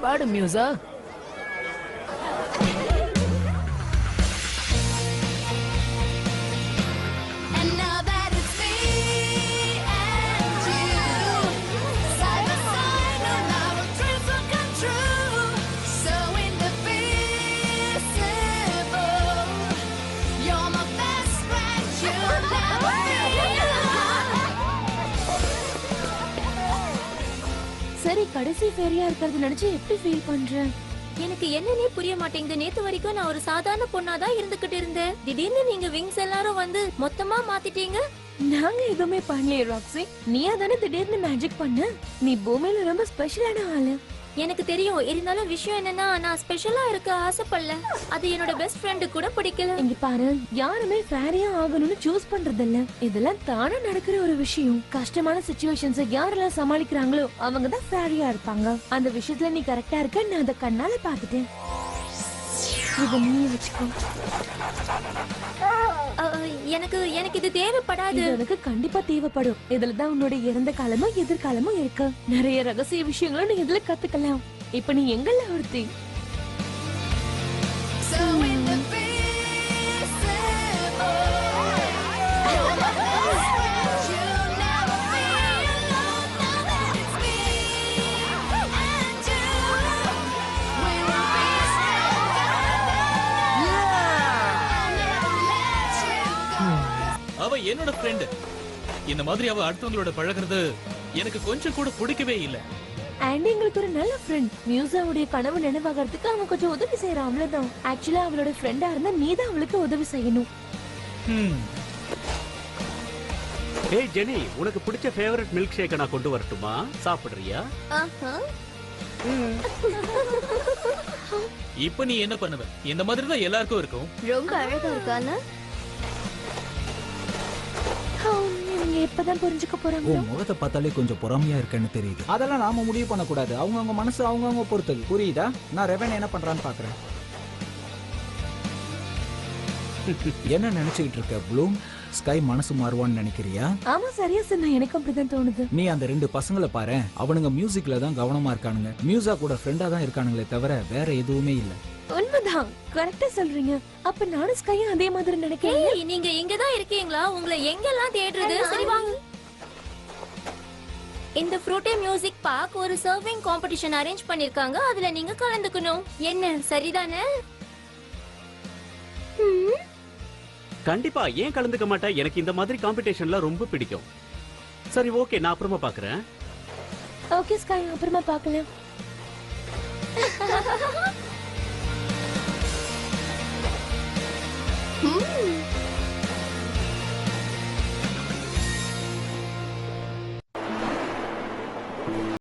பாடு மியூசா. சரி, கடைசி ஃபேரியா இருக்கிறது நினைச்சு எப்படி ஃபீல் பண்றேன்? எனக்கு என்னன்னே புரிய மாட்டேங்குது. நேத்து வரைக்கும் நான் ஒரு சாதாரண பொண்ணாதான் இருந்துகிட்டு இருந்தேன். திடீர்னு நீங்க விங்ஸ் எல்லாரும் வந்து மொத்தமா மாத்திட்டீங்க. நாங்க எதுவுமே பண்ணலையே ராக்ஸி. நீயா தானே திடீர்னு மேஜிக் பண்ண. நீ பூமியில ரொம்ப ஸ்பெஷலான ஆளு. எனக்கு தெரியும். இருந்தாலும் விஷயம் என்னன்னா, நான் ஸ்பெஷலா இருக்க ஆசைப்படல. அது என்னோட பெஸ்ட் ஃப்ரெண்டு கூட பிடிக்கல. இங்க பாரு, யாருமே ஃபேரியா ஆகணும்னு சூஸ் பண்றது இல்ல. இதெல்லாம் தானே நடக்கிற ஒரு விஷயம். கஷ்டமான சிச்சுவேஷன்ஸ் யாரெல்லாம் சமாளிக்கிறாங்களோ அவங்க தான் ஃபேரியா இருப்பாங்க. அந்த விஷயத்துல நீ கரெக்டா இருக்க. நான் அதை கண்ணால பாத்துட்டேன். இத நீ வச்சுக்கோ. எனக்கு எனக்கு இது தேவைப்படாது. இது உனக்கு கண்டிப்பா தேவைப்படும். இதுலதான் உன்னோட இறந்த காலமும் எதிர்காலமும் இருக்கு. நிறைய ரகசிய விஷயங்களும் நீ இதுல கத்துக்கலாம். இப்ப நீ எங்கல்ல ஒருத்தி. அவ என்னோட ஃப்ரெண்ட். இந்த மாதிரி அவ அடுத்தவங்களோட பழகுறது எனக்கு கொஞ்சம் கூட பிடிக்கவே இல்ல. ஆண்டி எங்களுக்கு ஒரு நல்ல ஃப்ரெண்ட். மியூசாவுடைய கனவு நினைவாகிறதுக்கு அவன் கொஞ்சம் உதவி செய்யறான், அவ்வளவுதான். ஆக்சுவலா அவளோட ஃப்ரெண்டா இருந்தா நீதான் அவளுக்கு உதவி செய்யணும். ஏய் ஜெனி, உனக்கு பிடிச்ச ஃபேவரட் மில்க் ஷேக்க நான் கொண்டு வரட்டுமா? சாப்பிடுறியா? இப்ப நீ என்ன பண்ணுவ? இந்த மாதிரி தான் எல்லாருக்கும் இருக்கும். ரொம்ப அழகா இருக்கானே. எப்பதான் புரிஞ்சுக்க போறாங்க? உன் முகத்தை பார்த்தாலே கொஞ்சம் பொறாமையா இருக்கேன்னு தெரியுது. அதெல்லாம் நாம முடிவு பண்ண கூடாது. அவங்கவங்க மனசு அவங்கவங்க பொறுத்தது. புரியுதா? நான் ரெவன் என்ன பண்றான்னு பாக்குறேன். என்ன நினைச்சுக்கிட்டு இருக்க ப்ளூம்? ஸ்கை மனசு மாறுவான்னு நினைக்கிறியா? ஆமா, சரியா சொன்ன. எனக்கு அப்படிதான் தோணுது. நீ அந்த ரெண்டு பசங்களை பாரு. அவனுங்க மியூசிக்ல தான் கவனமா இருக்கானுங்க. மியூசா கூட ஃப்ரெண்டா தான் இருக்கானுங்களே தவிர வேற எதுவுமே இல்ல. உண்மைதான், கரெக்டா சொல்றீங்க. அப்ப நானும் ஸ்கையும் அதே மாதிரி நினைக்கிறேன். நீங்க இங்கதான் இருக்கீங்களா? உங்களை எங்கெல்லாம் தேடுறது? சரி வாங்க. இந்த ஃப்ரூட்டே மியூசிக் பார்க் ஒரு சர்விங் காம்படிஷன் அரேஞ்ச் பண்ணிருக்காங்க. அதுல நீங்க கலந்துக்கணும். என்ன சரிதானே? கண்டிப்பா, ஏன் கலந்துக்க மாட்டேன்? எனக்கு இந்த மாதிரி காம்படிஷன்ல ரொம்ப பிடிக்கும். சரி, ஓகே, நான் அப்புறமா பாக்குறேன். ஓகே ஸ்கை, அப்புறமா பார்க்கலாம்.